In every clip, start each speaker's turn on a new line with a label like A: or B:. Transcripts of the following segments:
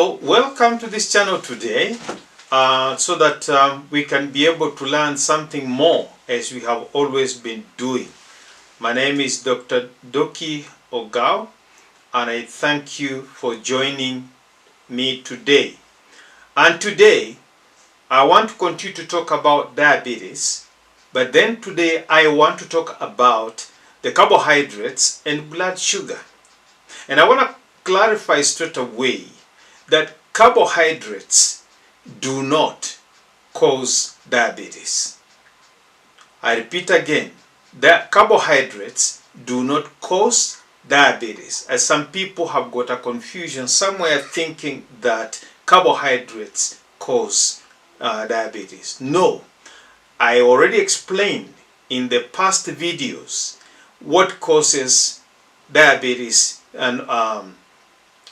A: Hello, welcome to this channel today so that we can be able to learn something more as we have always been doing. My name is Dr. Doki Ogao and I thank you for joining me today. And today I want to continue to talk about diabetes, but then today I want to talk about the carbohydrates and blood sugar. And I want to clarify straight away that carbohydrates do not cause diabetes. I repeat again, that carbohydrates do not cause diabetes, as some people have got a confusion somewhere thinking that carbohydrates cause diabetes. No, I already explained in the past videos what causes diabetes, and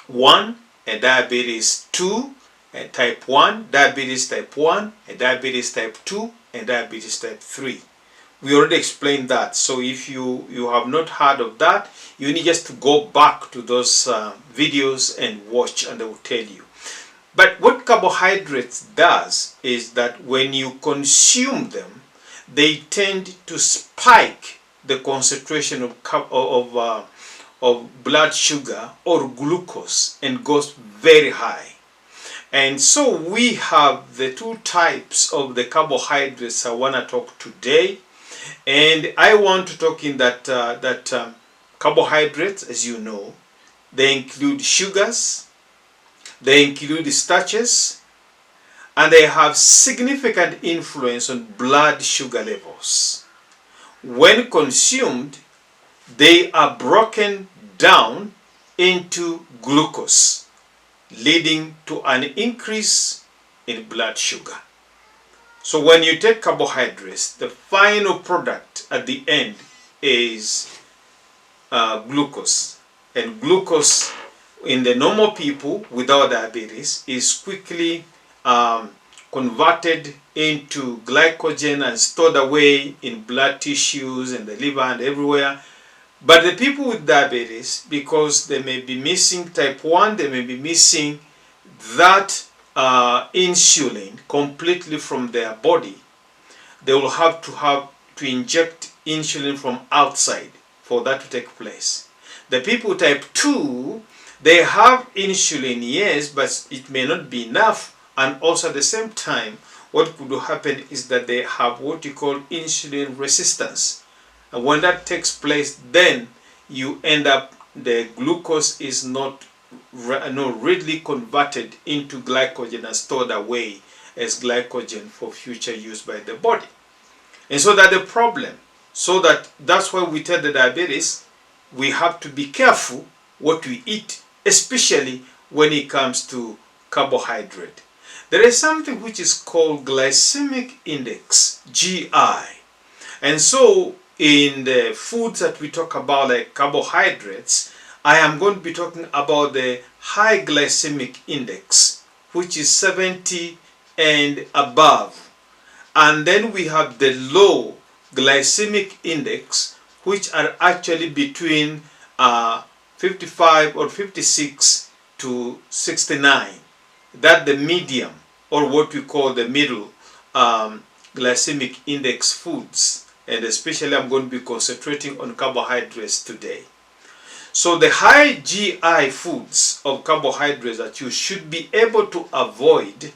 A: 1 and diabetes 2 and type 1, diabetes type 1 and diabetes type 2 and diabetes type 3. We already explained that, so if you have not heard of that, you need just to go back to those videos and watch, and they will tell you. But what carbohydrates does is that when you consume them, they tend to spike the concentration of blood sugar or glucose and goes very high. And so we have the two types of the carbohydrates I want to talk today. And I want to talk in that carbohydrates, as you know, they include sugars, they include starches, and they have significant influence on blood sugar levels. When consumed, they are broken down into glucose, leading to an increase in blood sugar. So when you take carbohydrates, the final product at the end is glucose. And glucose in the normal people without diabetes is quickly converted into glycogen and stored away in blood tissues and the liver and everywhere. But the people with diabetes, because they may be missing type 1, they may be missing that insulin completely from their body, they will have to inject insulin from outside for that to take place. The people type 2, they have insulin, yes, but it may not be enough. And also at the same time, what could happen is that they have what you call insulin resistance. And when that takes place, then you end up, the glucose is not readily converted into glycogen and stored away as glycogen for future use by the body. And so that's the problem. So that's why we tell the diabetes, we have to be careful what we eat, especially when it comes to carbohydrate. There is something which is called glycemic index, GI. And so in the foods that we talk about, like carbohydrates, I am going to be talking about the high glycemic index, which is 70 and above. And then we have the low glycemic index, which are actually between 55 or 56 to 69. That's the medium, or what we call the middle glycemic index foods. And especially I'm going to be concentrating on carbohydrates today. So the high GI foods of carbohydrates that you should be able to avoid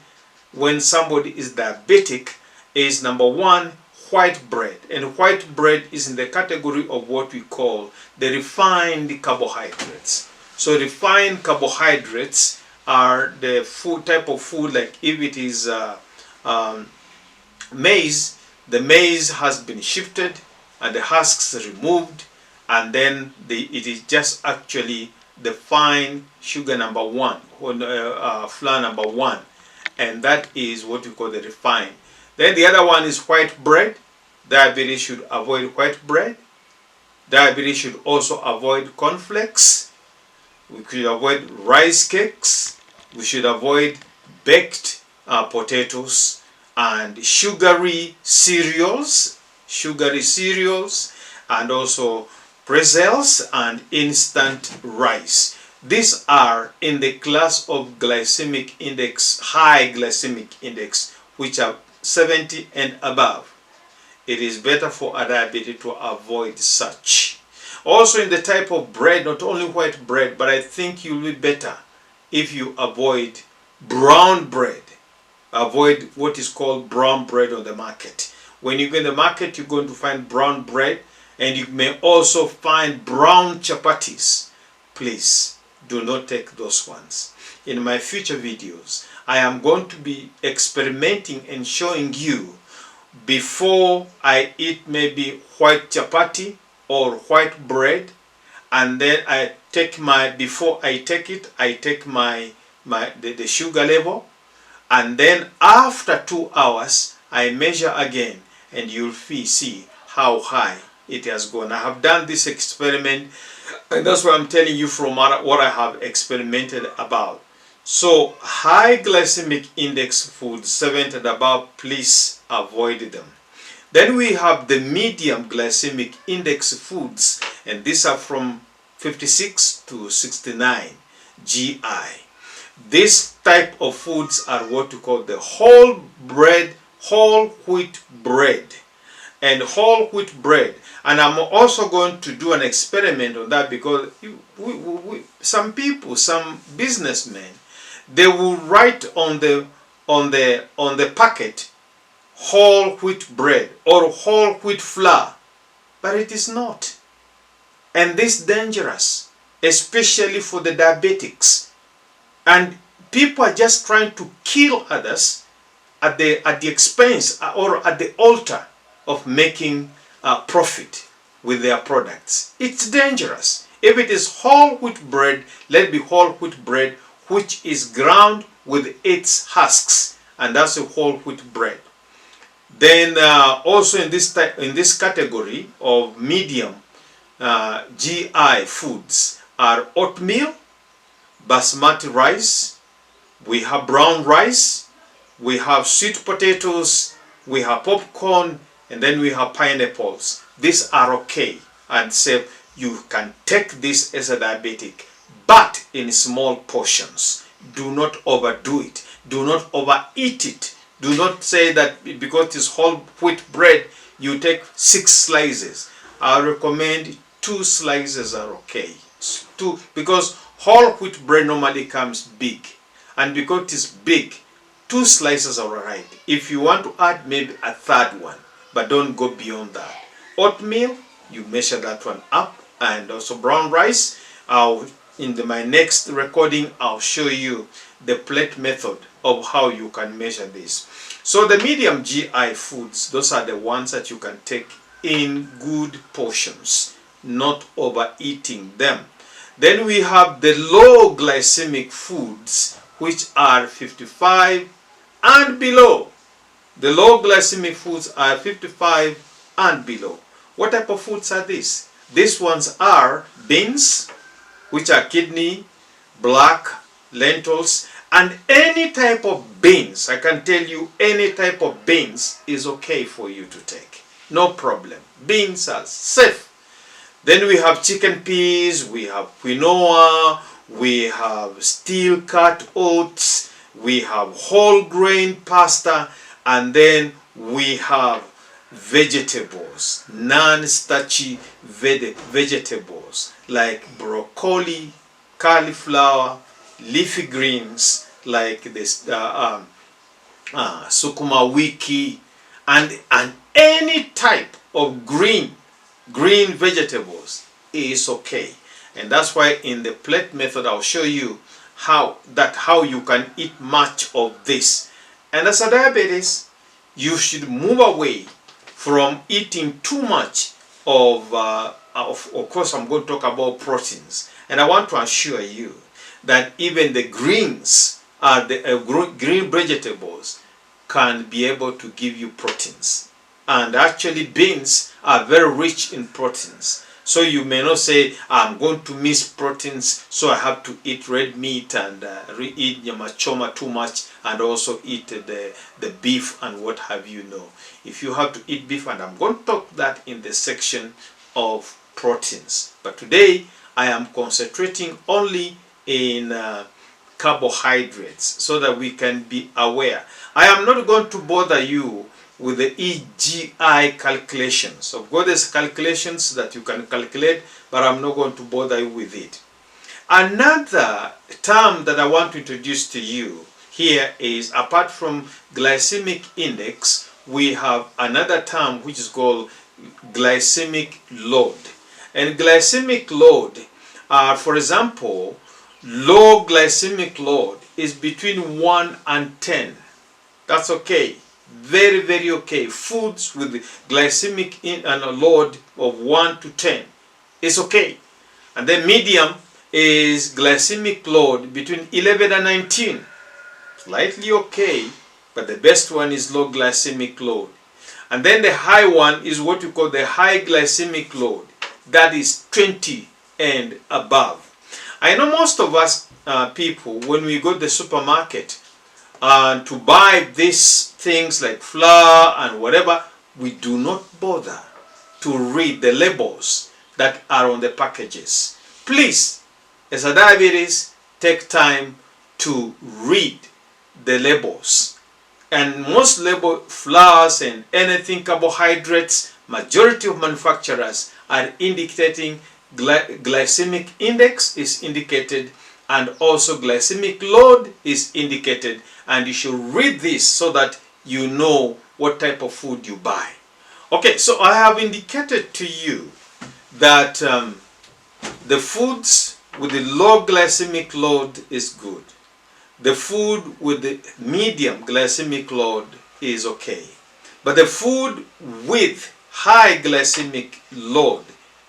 A: when somebody is diabetic is number 1, white bread. And white bread is in the category of what we call the refined carbohydrates. So refined carbohydrates are the food type of food, like if it is maize, the maize has been shifted and the husks removed, and then it is just actually the fine sugar number 1, flour number 1, and that is what we call the refined. Then the other one is white bread. Diabetes should avoid white bread. Diabetes should also avoid cornflakes. We should avoid rice cakes. We should avoid baked potatoes and sugary cereals, and also pretzels and instant rice. These are in the class of glycemic index, high glycemic index, which are 70 and above. It is better for a diabetic to avoid such. Also in the type of bread, not only white bread, but I think you'll be better if you avoid brown bread. Avoid what is called brown bread on the market. When you go in the market, you're going to find brown bread, and you may also find brown chapatis. Please do not take those ones. In my future videos, I am going to be experimenting and showing you before I eat maybe white chapati or white bread, and then I take my, before I take it, I take the sugar level, and then after 2 hours I measure again, and you'll see how high it has gone. I have done this experiment, and that's what I'm telling you from what I have experimented about. So high glycemic index foods, 70 and above, please avoid them. Then we have the medium glycemic index foods, and these are from 56 to 69 GI. This type of foods are what we call the whole wheat bread, and whole wheat bread. And I'm also going to do an experiment on that, because some people, some businessmen, they will write on the packet whole wheat bread or whole wheat flour, but it is not. And this is dangerous, especially for the diabetics. And people are just trying to kill others at the expense or at the altar of making profit with their products. It's dangerous. If it is whole wheat bread, let it be whole wheat bread which is ground with its husks, and that's a whole wheat bread. Then also in this category of medium GI foods are oatmeal, basmati rice, we have brown rice, we have sweet potatoes, we have popcorn, and then we have pineapples. These are okay and safe. You can take this as a diabetic, but in small portions. Do not overdo it. Do not overeat it. Do not say that because it is whole wheat bread, you take 6 slices. I recommend 2 slices are okay. 2, because whole wheat bread normally comes big, and because it is big, 2 slices are alright. If you want to add, maybe a third one, but don't go beyond that. Oatmeal, you measure that one up, and also brown rice. In my next recording, I'll show you the plate method of how you can measure this. So the medium GI foods, those are the ones that you can take in good portions, not overeating them. Then we have the low glycemic foods, which are 55 and below. The low glycemic foods are 55 and below. What type of foods are these? These ones are beans, which are kidney, black, lentils, and any type of beans. I can tell you any type of beans is okay for you to take. No problem. Beans are safe. Then we have chicken peas, we have quinoa, we have steel cut oats, we have whole grain pasta, and then we have vegetables, non-starchy vegetables like broccoli, cauliflower, leafy greens like this sukuma wiki, and any type of green vegetables is okay. And that's why in the plate method I'll show you how you can eat much of this. And as a diabetes, you should move away from eating too much of course I'm going to talk about proteins, and I want to assure you that even the greens the green vegetables can be able to give you proteins. And actually beans are very rich in proteins. So you may not say, I'm going to miss proteins, so I have to eat red meat and eat nyama choma too much, and also eat the beef and what have you. No. If you have to eat beef, and I'm going to talk that in the section of proteins. But today, I am concentrating only in carbohydrates so that we can be aware. I am not going to bother you with the EGI calculations. Of course, there's calculations that you can calculate, but I'm not going to bother you with it. Another term that I want to introduce to you here is, apart from glycemic index, we have another term which is called glycemic load. And glycemic load, for example, low glycemic load is between 1 and 10. That's okay. Very, very okay. Foods with glycemic load of 1 to 10 is okay. And then medium is glycemic load between 11 and 19. Slightly okay, but the best one is low glycemic load. And then the high one is what you call the high glycemic load. That is 20 and above. I know most of us people, when we go to the supermarket to buy these things like flour and whatever, we do not bother to read the labels that are on the packages. Please, as a diabetes, take time to read the labels. And most label flours and anything carbohydrates, majority of manufacturers are indicating glycemic index is indicated, and also glycemic load is indicated, and you should read this so that you know what type of food you buy. Okay, so I have indicated to you that the foods with the low glycemic load is good. The food with the medium glycemic load is okay. But the food with high glycemic load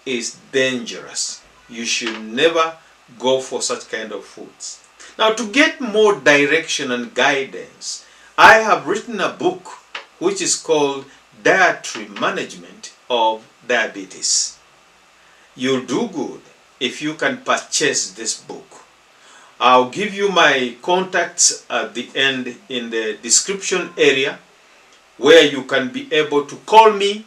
A: is dangerous. You should never go for such kind of foods. Now, to get more direction and guidance, I have written a book which is called Dietary Management of Diabetes. You'll do good if you can purchase this book. I'll give you my contacts at the end in the description area, where you can be able to call me,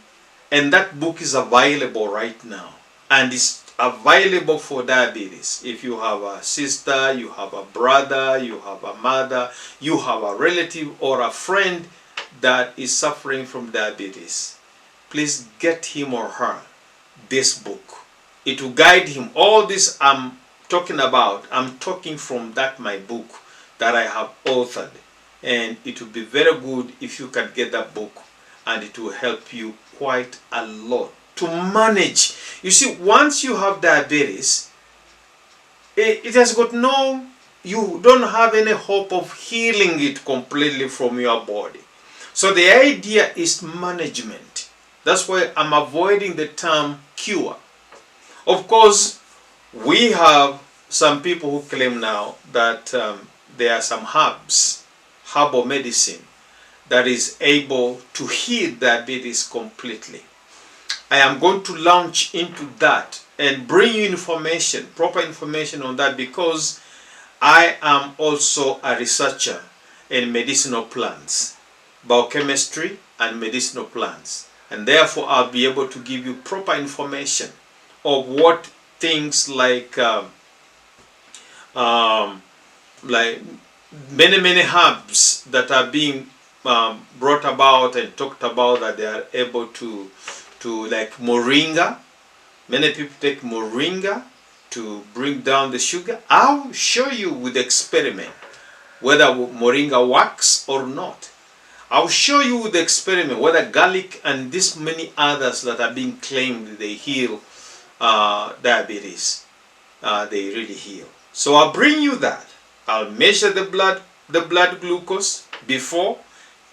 A: and that book is available right now, and it's available for diabetes. If you have a sister, you have a brother, you have a mother, you have a relative or a friend that is suffering from diabetes, please get him or her this book. It will guide him. All this I'm talking about, I'm talking from my book that I have authored, and it will be very good if you can get that book, and it will help you quite a lot to manage. You see, once you have diabetes, it has got you don't have any hope of healing it completely from your body. So the idea is management. That's why I'm avoiding the term cure. Of course, we have some people who claim now that there are some herbal medicine that is able to heal diabetes completely. I am going to launch into that and bring you information, proper information on that, because I am also a researcher in medicinal plants, biochemistry and medicinal plants, and therefore I'll be able to give you proper information of what things like many herbs that are being brought about and talked about, that they are able to like moringa. Many people take moringa to bring down the sugar. I'll show you with experiment whether moringa works or not. I'll show you with experiment whether garlic and this many others that are being claimed they heal diabetes, they really heal. So I'll bring you that. I'll measure the blood glucose before,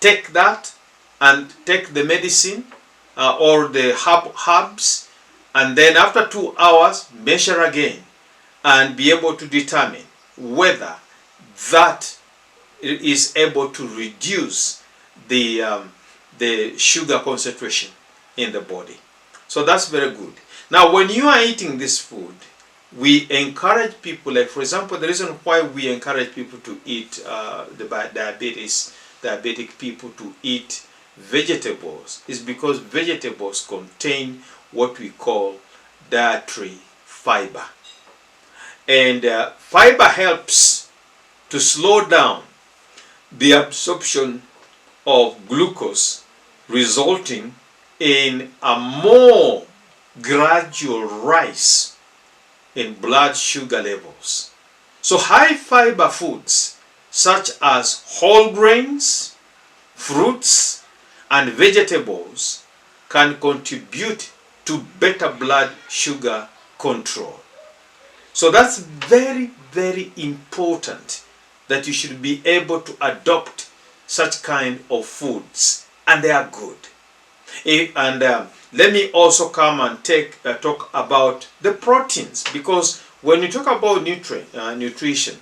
A: take that and take the medicine or the herbs, and then after 2 hours measure again and be able to determine whether that is able to reduce the sugar concentration in the body. So that's very good. Now, when you are eating this food, we encourage people, like for example, the reason why we encourage people to eat diabetic people to eat vegetables is because vegetables contain what we call dietary fiber. And fiber helps to slow down the absorption of glucose, resulting in a more gradual rise in blood sugar levels. So high fiber foods such as whole grains, fruits, and vegetables can contribute to better blood sugar control. So that's very, very important that you should be able to adopt such kind of foods, and they are good. Let me also come and talk about the proteins, because when you talk about nutrition,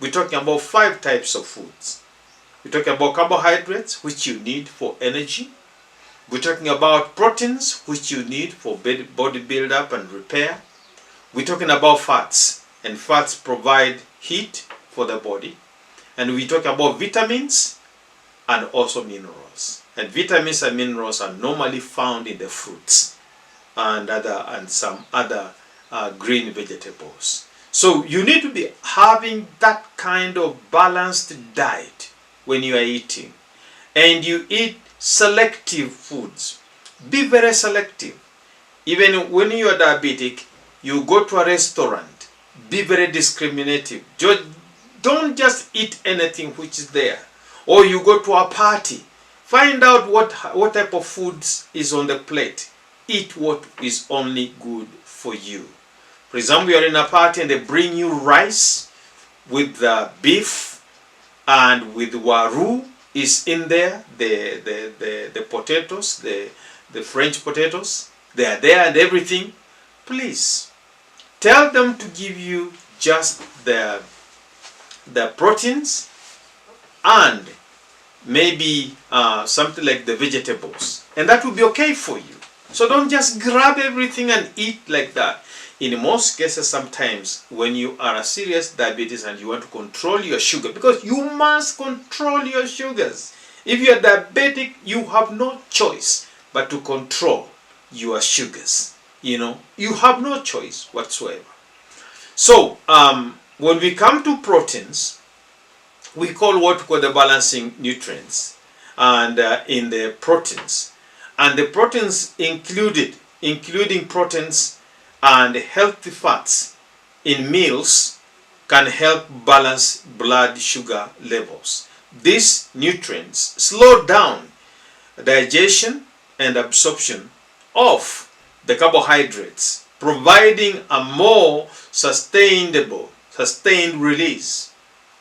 A: we're talking about 5 types of foods. We're talking about carbohydrates, which you need for energy. We're talking about proteins, which you need for body build-up and repair. We're talking about fats, and fats provide heat for the body. And we talk about vitamins and also minerals. And vitamins and minerals are normally found in the fruits and some other green vegetables. So you need to be having that kind of balanced diet when you are eating. And you eat selective foods. Be very selective. Even when you are diabetic, you go to a restaurant, be very discriminative. Don't just eat anything which is there. Or you go to a party, find out what type of foods is on the plate. Eat what is only good for you. For example, you are in a party and they bring you rice with beef and with waru is in there, the potatoes, the French potatoes, they are there and everything. Please tell them to give you just the proteins and maybe something like the vegetables, and that will be okay for you. So don't just grab everything and eat like that. In most cases, sometimes when you are a serious diabetes and you want to control your sugar, because you must control your sugars. If you are diabetic, you have no choice but to control your sugars. You have no choice whatsoever. So when we come to proteins, we call what we call the balancing nutrients, and in the proteins, and the proteins including proteins and healthy fats in meals can help balance blood sugar levels. These nutrients slow down digestion and absorption of the carbohydrates, providing a more sustained release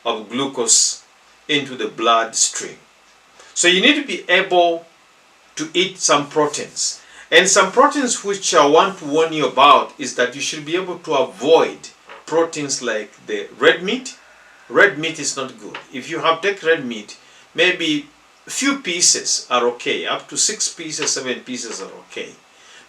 A: of glucose into the bloodstream. So you need to be able to eat some proteins. And some proteins which I want to warn you about is that you should be able to avoid proteins like the red meat. Red meat is not good. If you have take red meat, maybe a few pieces are okay. Up to 6 pieces, 7 pieces are okay.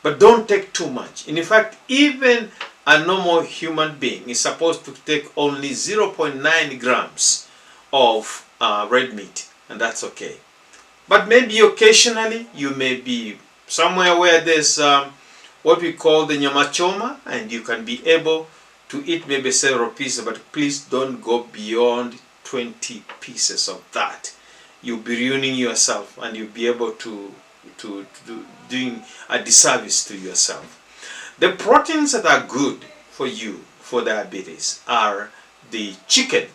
A: But don't take too much. And in fact, even a normal human being is supposed to take only 0.9 grams of red meat, and that's okay. But maybe occasionally you may be somewhere where there's what we call the nyama choma, and you can be able to eat maybe several pieces, but please don't go beyond 20 pieces of that. You'll be ruining yourself, and you'll be able to doing a disservice to yourself. The proteins that are good for you for diabetes are the chicken.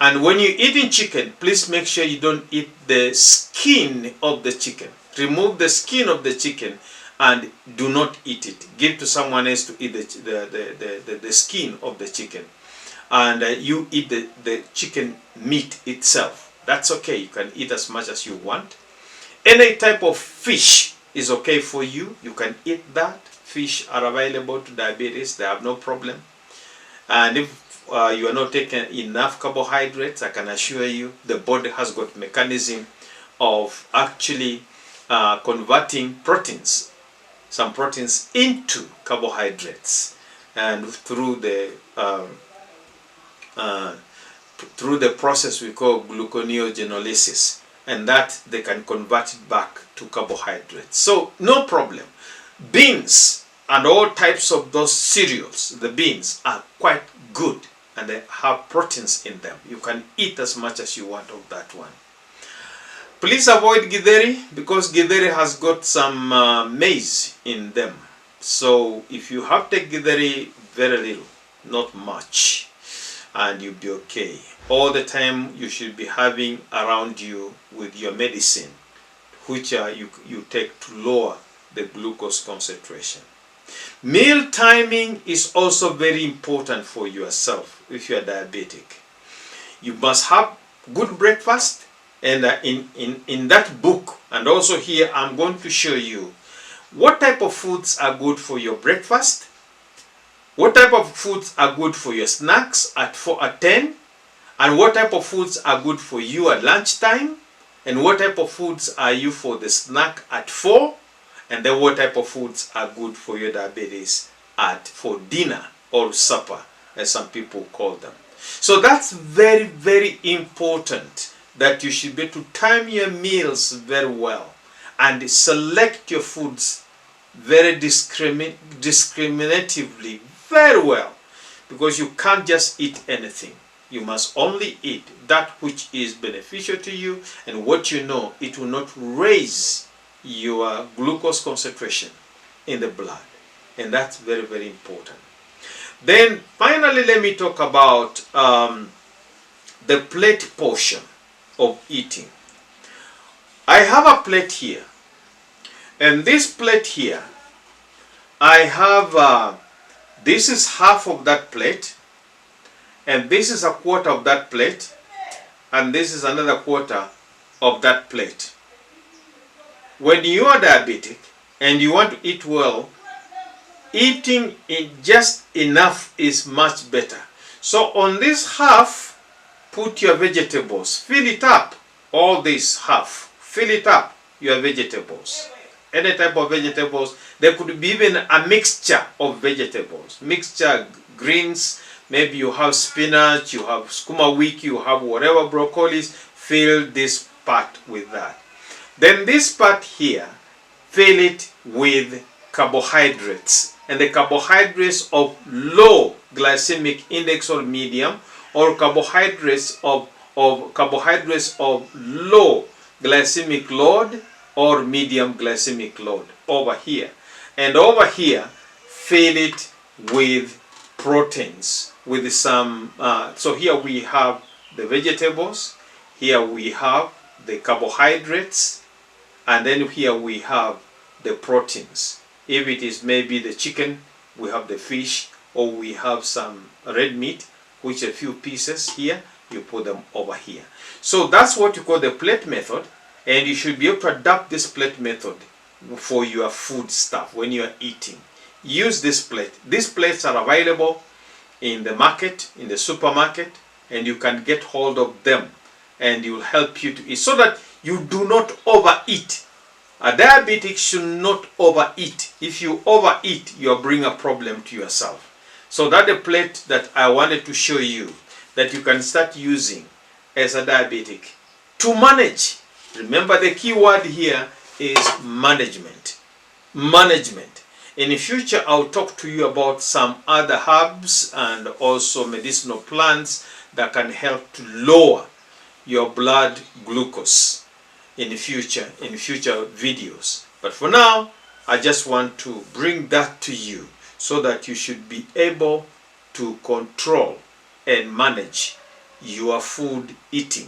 A: And when you're eating chicken, please make sure you don't eat the skin of the chicken. Remove the skin of the chicken and do not eat it. Give to someone else to eat the skin of the chicken. And you eat the chicken meat itself. That's okay. You can eat as much as you want. Any type of fish is okay for you. You can eat that. Fish are available to diabetes. They have no problem. And if you are not taking enough carbohydrates, I can assure you the body has got mechanism of actually converting proteins, some proteins into carbohydrates, and through the process we call gluconeogenolysis, and that they can convert it back to carbohydrates. So no problem. Beans and all types of those cereals, the beans, are quite good and they have proteins in them. You can eat as much as you want of that one. Please avoid githeri, because githeri has got some maize in them. So if you have to take githeri, very little, not much, and you'll be okay. All the time you should be having around you with your medicine, which you take to lower the glucose concentration. Meal timing is also very important for yourself if you are diabetic. You must have good breakfast, and in that book, and also here, I'm going to show you what type of foods are good for your breakfast, what type of foods are good for your snacks at 10, and what type of foods are good for you at lunchtime, and what type of foods are you for the snack at 4, and then what type of foods are good for your diabetes for dinner or supper, as some people call them. So that's very, very important, that you should be able to time your meals very well and select your foods very discriminatively, very well, because you can't just eat anything. You must only eat that which is beneficial to you, and what you know it will not raise your glucose concentration in the blood, and that's very, very important. Then finally, let me talk about the plate portion of eating. I have a plate here, and this plate here, I have this is half of that plate, and this is a quarter of that plate, and this is another quarter of that plate. When you are diabetic and you want to eat well, eating in just enough is much better. So on this half, put your vegetables, fill it up. All this half, fill it up, your vegetables. Any type of vegetables. There could be even a mixture of vegetables, mixture greens. Maybe you have spinach, you have skuma wiki, you have whatever broccolis. Fill this part with that. Then this part here, fill it with carbohydrates, and the carbohydrates of low glycemic index or medium, or carbohydrates of low glycemic load or medium glycemic load over here. And over here, fill it with proteins, with some, so here we have the vegetables, here we have the carbohydrates, and then here we have the proteins. If it is maybe the chicken, we have the fish, or we have some red meat, which a few pieces here, you put them over here. So that's what you call the plate method, and you should be able to adapt this plate method for your food stuff when you are eating. Use this plate. These plates are available in the market, in the supermarket, and you can get hold of them, and it will help you to eat so that you do not overeat. A diabetic should not overeat. If you overeat, you'll bring a problem to yourself. So that's the plate that I wanted to show you, that you can start using as a diabetic to manage. Remember, the key word here is management. Management. In the future, I'll talk to you about some other herbs and also medicinal plants that can help to lower your blood glucose in the future videos. But for now, I just want to bring that to you so that you should be able to control and manage your food eating.